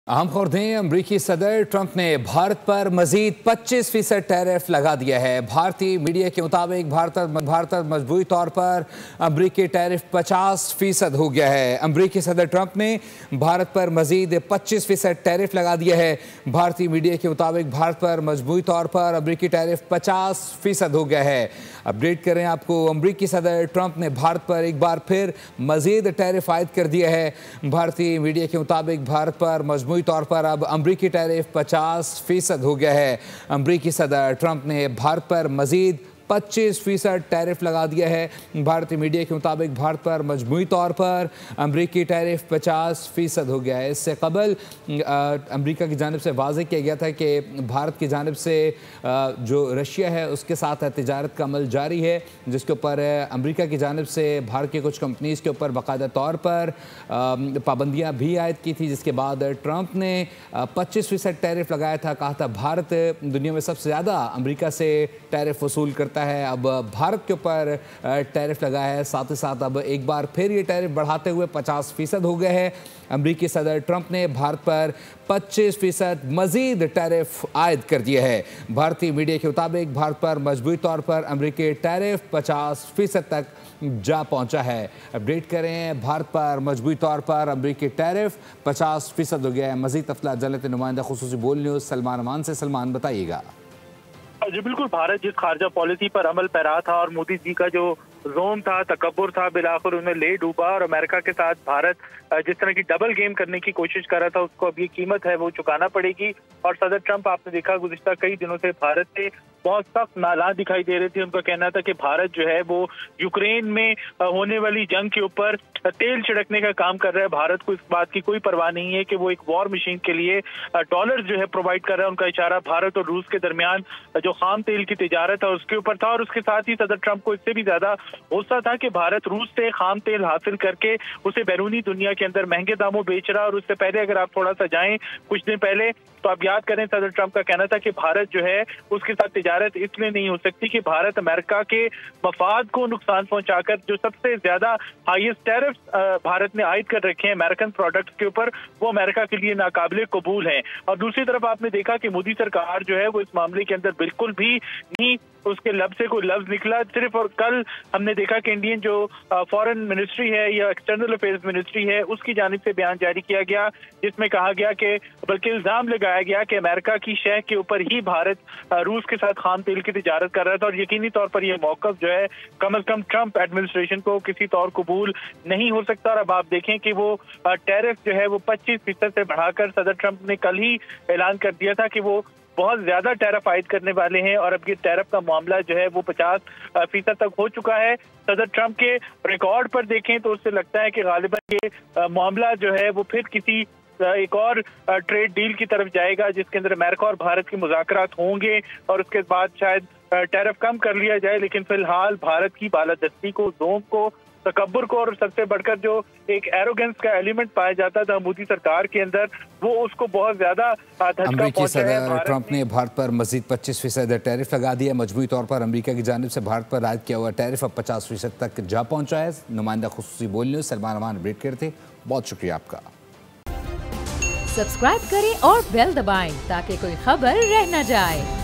अहम खबर दें, अमरीकी सदर ट्रंप ने भारत पर मजीद 25% टैरिफ लगा दिया है। भारतीय मीडिया के मुताबिक भारत मजबूरी तौर पर अमरीकी टैरिफ 50% हो गया है। अमरीकी सदर ट्रंप ने भारत पर मजीद 25% टैरिफ लगा दिया है। भारतीय मीडिया के मुताबिक भारत पर मजबूरी तौर पर अमरीकी टैरिफ 50% हो गया है। अपडेट करें आपको, अमरीकी सदर ट्रंप ने भारत पर एक बार फिर मजीद टैरिफ आयद कर दिया है। भारतीय मीडिया के मुताबिक भारत पर मजबूरी तौर पर अब अमरीकी टैरिफ 50% हो गया है। अमरीकी सदर ट्रंप ने भारत पर मजीद 25% टैरिफ लगा दिया है। भारतीय मीडिया के मुताबिक भारत पर मजमूई तौर पर अमरीकी टैरिफ 50% हो गया है। इससे कबल अमरीका की जानिब से वाज़ेह किया गया था कि भारत की जानिब से जो रशिया है उसके साथ तिजारत का अमल जारी है, जिसके ऊपर अमरीका की जानिब से भारत की कुछ कंपनीज़ के ऊपर बाकायदा तौर पर पाबंदियाँ भी आयद की थी, जिसके बाद ट्रंप ने 25% टैरिफ लगाया था। कहा था भारत दुनिया में सबसे ज़्यादा अमरीका से टैरिफ वसूल करता है। अब भारत के ऊपर टैरिफ लगा है, साथ ही साथ अब एक बार फिर ये टैरिफ बढ़ाते हुए 50% हो गए हैं। अमरीकी सदर ट्रंप ने भारत पर 25% मजीद टैरिफ आयद कर दिया है। भारतीय मीडिया के मुताबिक भारत पर मजबूरी तौर पर अमरीकी टैरिफ 50% तक जा पहुंचा है। अपडेट करें, भारत पर मजबूरी तौर पर अमरीकी टैरिफ 50% हो गया है। मजीद तफला जलत नुमाइंदा खुसूसी बोल न्यूज़ सलमान अमान से। सलमान, बताइएगा। जी बिल्कुल, भारत जिस खारजा पॉलिसी पर अमल पैरा था और मोदी जी का जो जोन था, तकब्बुर था, बिलाखिर उन्हें ले डूबा और अमेरिका के साथ भारत जिस तरह की डबल गेम करने की कोशिश कर रहा था, उसको अब ये कीमत है वो चुकाना पड़ेगी। और सदर ट्रंप, आपने देखा गुज़िश्ता कई दिनों से भारत से बहुत सख्त नाराज दिखाई दे रहे थे। उनका कहना था कि भारत जो है वो यूक्रेन में होने वाली जंग के ऊपर तेल छिड़कने का काम कर रहा है। भारत को इस बात की कोई परवाह नहीं है कि वो एक वॉर मशीन के लिए डॉलर जो है प्रोवाइड कर रहा है। उनका इशारा भारत और रूस के दरमियान जो खाम तेल की तिजारत है उसके ऊपर था। और उसके साथ ही सदर ट्रंप को इससे भी ज्यादा गुस्सा था कि भारत रूस से खाम तेल हासिल करके उसे बैरूनी दुनिया के अंदर महंगे दामों बेच रहा। और उससे पहले अगर आप थोड़ा सा जाएं कुछ दिन पहले, तो आप याद करें, सदर ट्रंप का कहना था कि भारत जो है उसके साथ तिजारत इसलिए नहीं हो सकती कि भारत अमेरिका के मफाद को नुकसान पहुंचाकर जो सबसे ज्यादा हाईएस्ट टैरिफ भारत ने आयद कर रखे हैं अमेरिकन प्रोडक्ट्स के ऊपर, वो अमेरिका के लिए नाकाबिले कबूल हैं। और दूसरी तरफ आपने देखा कि मोदी सरकार जो है वो इस मामले के अंदर बिल्कुल भी नहीं उसके लब से कोई लफ्ज निकला सिर्फ। और कल हमने देखा कि इंडियन जो फॉरेन मिनिस्ट्री है या एक्सटर्नल अफेयर्स मिनिस्ट्री है, उसकी जानिब से बयान जारी किया गया, जिसमें कहा गया कि बल्कि इल्जाम लगाया गया कि अमेरिका की शह के ऊपर ही भारत रूस के साथ खाम तेल की तिजारत कर रहा था। और यकीनी तौर पर यह मौकफ जो है कम अज कम ट्रंप एडमिनिस्ट्रेशन को किसी तौर कबूल नहीं हो सकता। और अब आप देखें कि वो टैरिफ जो है वो 25% से बढ़ाकर सदर ट्रंप ने कल ही ऐलान कर दिया था कि वो बहुत ज्यादा टैरिफ आयद करने वाले हैं। और अब ये टैरिफ का मामला जो है वो 50% तक हो चुका है। सदर ट्रंप के रिकॉर्ड पर देखें तो उससे लगता है कि गालिबन ये मामला जो है वो फिर किसी एक और ट्रेड डील की तरफ जाएगा, जिसके अंदर अमेरिका और भारत के मुज़ाकरात होंगे और उसके बाद शायद टैरिफ कम कर लिया जाए। लेकिन फिलहाल भारत की बालादस्ती को, जोम को, तकब्बुर को और सबसे बढ़कर जो एक एरोगेंस का एलिमेंट पाया जाता था मोदी सरकार के अंदर, वो उसको बहुत ज्यादा अमरीकी सदर ट्रंप ने भारत पर मजीद 25% टैरिफ लगा दिया। मजबूरी तौर पर अमरीका की जानिब से भारत पर आयद किया हुआ टैरिफ अब 50% तक जा पहुंचा है। नुमाइंदा खुसूसी बोल न्यूज़ सलमान अमान अपडेट करते। बहुत शुक्रिया आपका। सब्सक्राइब करें और बेल दबाएं ताकि कोई खबर रह न जाए।